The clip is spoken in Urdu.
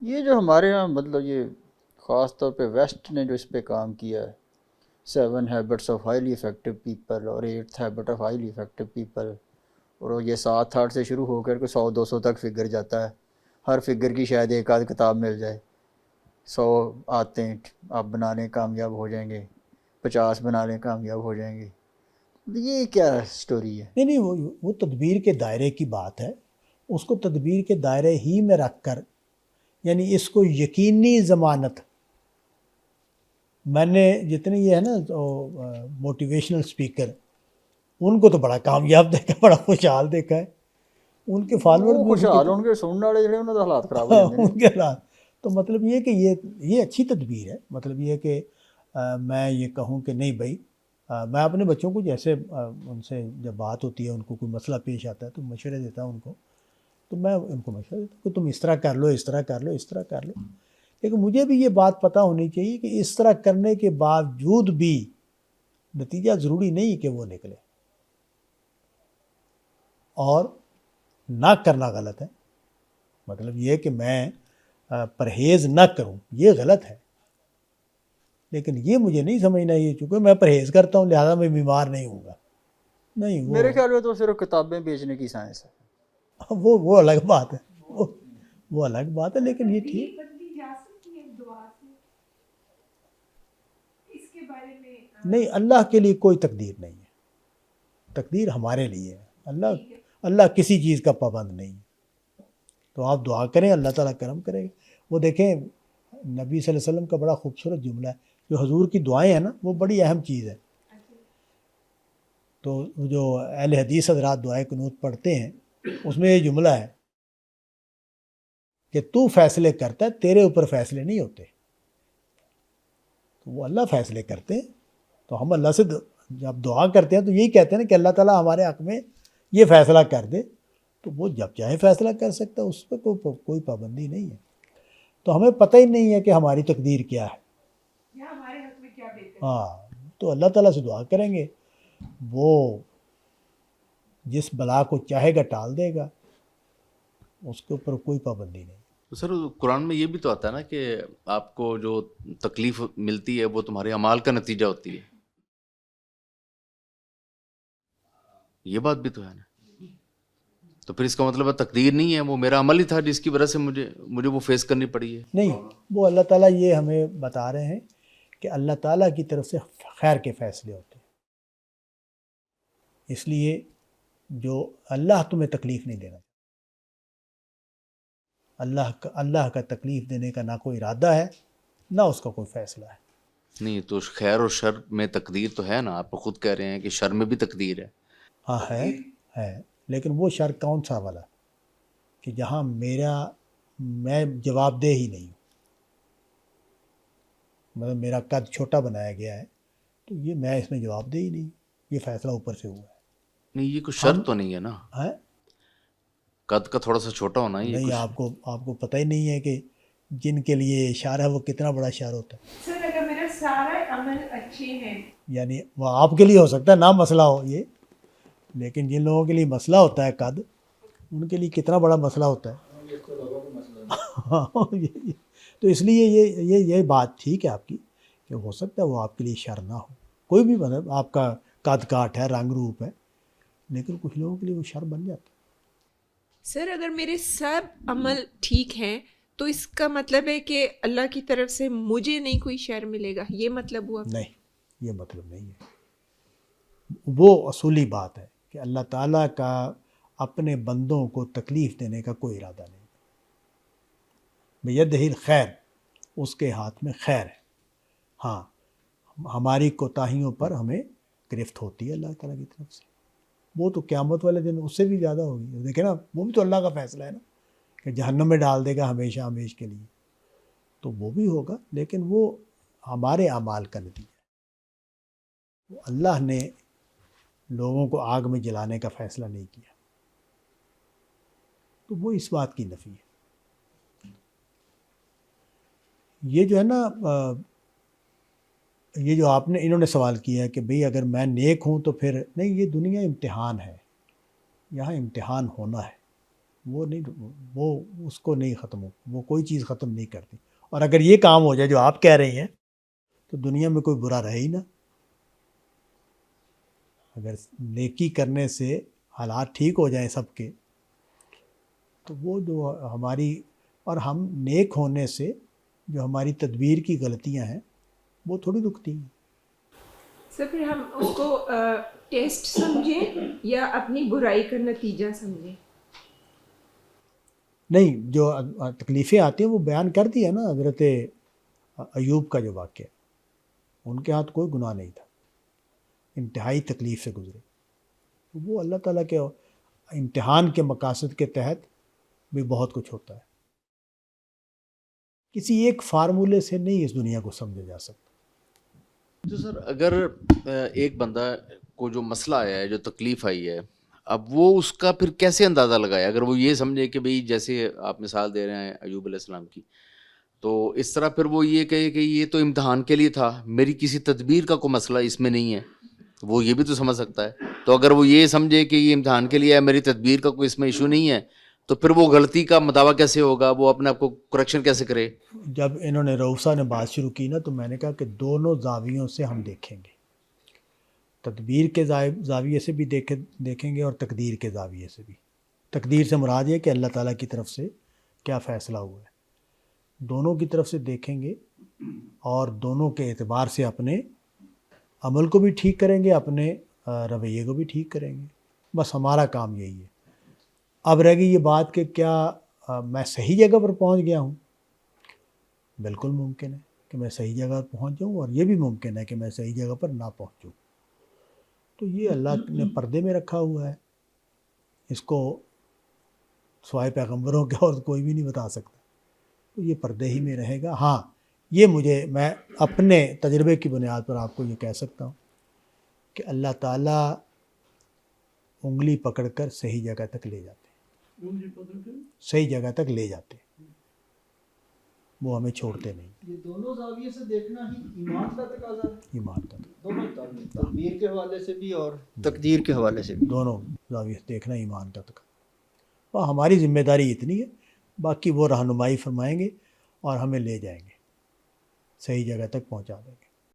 یہ جو ہمارے یہاں مطلب یہ خاص طور پہ ویسٹ نے جو اس پہ کام کیا ہے، 7 habits of highly effective people اور 8th habit of highly effective people, اور وہ یہ 7 8 سے شروع ہو کر کے 100 200 تک فگر جاتا ہے. ہر فگر کی شاید ایک آدھ کتاب مل جائے. 100 آتے ہیں، آپ بنانے کامیاب ہو جائیں گے، 50 بنانے کامیاب ہو جائیں گے. یہ کیا سٹوری ہے؟ نہیں نہیں، وہ تدبیر کے دائرے کی بات ہے. اس کو تدبیر کے دائرے ہی میں رکھ کر، یعنی اس کو یقینی ضمانت. میں نے جتنے یہ ہے نا موٹیویشنل اسپیکر، ان کو تو بڑا کامیاب دیکھا، بڑا خوشحال دیکھا ہے. ان کے فالوور وہ بھی خوشحال ان کے سننے والے جڑے انہوں نے حالات خراب ہو جاتے ہیں. ان کے حالات. تو مطلب یہ کہ یہ اچھی تدبیر ہے. مطلب یہ کہ میں یہ کہوں کہ نہیں بھائی، میں اپنے بچوں کو جیسے ان سے جب بات ہوتی ہے، ان کو کوئی مسئلہ پیش آتا ہے تو مشورے دیتا ہوں ان کو. تو میں ان کو مشورہ دیتا ہوں کہ تم اس طرح کر لو، اس طرح کر لو، اس طرح کر لو. لیکن مجھے بھی یہ بات پتہ ہونی چاہیے کہ اس طرح کرنے کے باوجود بھی نتیجہ ضروری نہیں کہ وہ نکلے، اور نہ کرنا غلط ہے. مطلب یہ کہ میں پرہیز نہ کروں یہ غلط ہے. لیکن یہ مجھے نہیں سمجھنا یہ چونکہ میں پرہیز کرتا ہوں لہذا میں بیمار نہیں ہوں گا. نہیں، میرے خیال میں تو صرف کتابیں بیچنے کی سائنس ہے. وہ الگ بات ہے، وہ الگ بات ہے. لیکن یہ ٹھیک نہیں. اللہ کے لیے کوئی تقدیر نہیں ہے، تقدیر ہمارے لیے ہے. اللہ کسی چیز کا پابند نہیں ہے. تو آپ دعا کریں، اللہ تعالیٰ کرم کرے گا. وہ دیکھیں نبی صلی اللہ علیہ وسلم کا بڑا خوبصورت جملہ ہے. جو حضور کی دعائیں ہیں نا وہ بڑی اہم چیز ہے. تو جو اہل حدیث حضرات دعائیں قنوت پڑھتے ہیں اس میں یہ جملہ ہے کہ تو فیصلے کرتا ہے، تیرے اوپر فیصلے نہیں ہوتے. تو وہ اللہ فیصلے کرتے ہیں. تو ہم اللہ سے جب دعا کرتے ہیں تو یہی کہتے ہیں نا کہ اللہ تعالیٰ ہمارے حق میں یہ فیصلہ کر دے. تو وہ جب چاہے فیصلہ کر سکتا ہے، اس پہ کوئی پابندی نہیں ہے. تو ہمیں پتہ ہی نہیں ہے کہ ہماری تقدیر کیا ہے، ہاں. تو اللہ تعالیٰ سے دعا کریں گے، وہ جس بلا کو چاہے گا ٹال دے گا، اس کے اوپر کوئی پابندی نہیں. تو سر قرآن میں یہ بھی تو آتا ہے نا کہ آپ کو جو تکلیف ملتی ہے وہ تمہارے اعمال کا نتیجہ ہوتی ہے. یہ بات بھی تو ہے نا. تو پھر اس کا مطلب ہے تقدیر نہیں ہے، وہ میرا عمل ہی تھا جس کی وجہ سے مجھے وہ فیس کرنی پڑی ہے. نہیں، وہ اللہ تعالیٰ یہ ہمیں بتا رہے ہیں کہ اللہ تعالیٰ کی طرف سے خیر کے فیصلے ہوتے ہیں. اس لیے جو اللہ تمہیں تکلیف نہیں دینا، اللہ کا تکلیف دینے کا نہ کوئی ارادہ ہے، نہ اس کا کوئی فیصلہ ہے. نہیں تو خیر اور شر میں تقدیر تو ہے نا. آپ خود کہہ رہے ہیں کہ شر میں بھی تقدیر ہے. ہاں ہے. لیکن وہ شر کون سا والا کہ جہاں میں جواب دہ ہی نہیں ہوں. مطلب میرا قد چھوٹا بنایا گیا ہے تو یہ میں اس میں جواب دہ ہی نہیں ہوں، یہ فیصلہ اوپر سے ہوا ہے. نہیں یہ کوئی شر تو نہیں ہے نا، قد کا تھوڑا سا چھوٹا ہونا. یہ نہیں، آپ کو پتہ ہی نہیں ہے کہ جن کے لیے شر ہے وہ کتنا بڑا شر ہوتا ہے. سر اگر میرا سارا عمل اچھے ہیں، یعنی وہ آپ کے لیے ہو سکتا ہے نہ مسئلہ ہو یہ، لیکن جن لوگوں کے لیے مسئلہ ہوتا ہے قد، ان کے لیے کتنا بڑا مسئلہ ہوتا ہے. تو اس لیے یہ بات ٹھیک ہے آپ کی کہ ہو سکتا ہے وہ آپ کے لیے شر نہ ہو. کوئی بھی مطلب آپ کا قد کاٹ ہے، رنگ روپ ہے، لیکن کچھ لوگوں کے لیے وہ شر بن جاتا ہے. سر اگر میرے سب عمل ٹھیک ہیں تو اس کا مطلب ہے کہ اللہ کی طرف سے مجھے نہیں کوئی شر ملے گا، یہ مطلب ہوا؟ نہیں، یہ مطلب نہیں ہے. وہ اصولی بات ہے کہ اللہ تعالیٰ کا اپنے بندوں کو تکلیف دینے کا کوئی ارادہ نہیں. بیدہ الخیر، اس کے ہاتھ میں خیر ہے. ہاں، ہماری کوتاہیوں پر ہمیں گرفت ہوتی ہے اللہ تعالیٰ کی طرف سے. وہ تو قیامت والے دن اس سے بھی زیادہ ہوگی. دیکھیں نا، وہ بھی تو اللہ کا فیصلہ ہے نا کہ جہنم میں ڈال دے گا ہمیشہ ہمیش کے لیے. تو وہ بھی ہوگا، لیکن وہ ہمارے اعمال کا نتیجہ ہے. اللہ نے لوگوں کو آگ میں جلانے کا فیصلہ نہیں کیا. تو وہ اس بات کی نفی ہے. یہ جو ہے نا، یہ جو انہوں نے سوال کیا ہے کہ بھئی اگر میں نیک ہوں تو پھر نہیں. یہ دنیا امتحان ہے، یہاں امتحان ہونا ہے. وہ نہیں، وہ اس کو نہیں ختم ہو، وہ کوئی چیز ختم نہیں کرتی. اور اگر یہ کام ہو جائے جو آپ کہہ رہی ہیں تو دنیا میں کوئی برا رہے ہی نہ. اگر نیکی کرنے سے حالات ٹھیک ہو جائیں سب کے تو وہ جو ہماری، اور ہم نیک ہونے سے جو ہماری تدبیر کی غلطیاں ہیں وہ تھوڑی رکتی ہیں. سر پھر ہم اس کو ٹیسٹ سمجھیں یا اپنی برائی کا نتیجہ سمجھیں؟ نہیں، جو تکلیفیں آتی ہیں وہ بیان کر دی ہے نا. حضرت ایوب کا جو واقعہ، ان کے ہاتھ کوئی گناہ نہیں تھا، انتہائی تکلیف سے گزرے. وہ اللہ تعالیٰ کے امتحان کے مقاصد کے تحت بھی بہت کچھ ہوتا ہے. کسی ایک فارمولے سے نہیں اس دنیا کو سمجھا جا سکتا. تو سر اگر ایک بندہ کو جو مسئلہ آیا ہے، جو تکلیف آئی ہے، اب وہ اس کا پھر کیسے اندازہ لگائے؟ اگر وہ یہ سمجھے کہ بھئی جیسے آپ مثال دے رہے ہیں ایوب علیہ السلام کی، تو اس طرح پھر وہ یہ کہے کہ یہ تو امتحان کے لیے تھا، میری کسی تدبیر کا کوئی مسئلہ اس میں نہیں ہے، وہ یہ بھی تو سمجھ سکتا ہے. تو اگر وہ یہ سمجھے کہ یہ امتحان کے لیے ہے، میری تدبیر کا کوئی اس میں ایشو نہیں ہے، تو پھر وہ غلطی کا مداوع کیسے ہوگا؟ وہ اپنے آپ کو کریکشن کیسے کرے؟ جب انہوں نے رؤوف صاحب نے بات شروع کی نا تو میں نے کہا کہ دونوں زاویوں سے ہم دیکھیں گے. تدبیر کے زاویے سے بھی دیکھیں گے اور تقدیر کے زاویے سے بھی. تقدیر سے مراد یہ کہ اللہ تعالیٰ کی طرف سے کیا فیصلہ ہوا ہے، دونوں کی طرف سے دیکھیں گے اور دونوں کے اعتبار سے اپنے عمل کو بھی ٹھیک کریں گے، اپنے رویے کو بھی ٹھیک کریں گے. بس ہمارا کام یہی ہے. اب رہ گئی یہ بات کہ کیا میں صحیح جگہ پر پہنچ گیا ہوں؟ بالکل ممکن ہے کہ میں صحیح جگہ پر پہنچ جاؤں، اور یہ بھی ممکن ہے کہ میں صحیح جگہ پر نہ پہنچوں. تو یہ اللہ نے پردے میں رکھا ہوا ہے، اس کو سوائے پیغمبروں کے اور کوئی بھی نہیں بتا سکتا. تو یہ پردے ہی میں رہے گا. ہاں یہ میں اپنے تجربے کی بنیاد پر آپ کو یہ کہہ سکتا ہوں کہ اللہ تعالیٰ انگلی پکڑ کر صحیح جگہ تک لے جاتے ہیں، صحیح جگہ تک لے جاتے ہیں، وہ ہمیں چھوڑتے نہیں. یہ دونوں زاویے سے دیکھنا ہی ایمان کا تقاضا ہے. ایمان کا دونوں تدبیر کے حوالے سے بھی اور تقدیر کے حوالے سے بھی. دونوں زاویے سے دیکھنا ایمان کا تقاضا. اور ہماری ذمہ داری اتنی ہے، باقی وہ رہنمائی فرمائیں گے اور ہمیں لے جائیں گے، صحیح جگہ تک پہنچا دیں گے.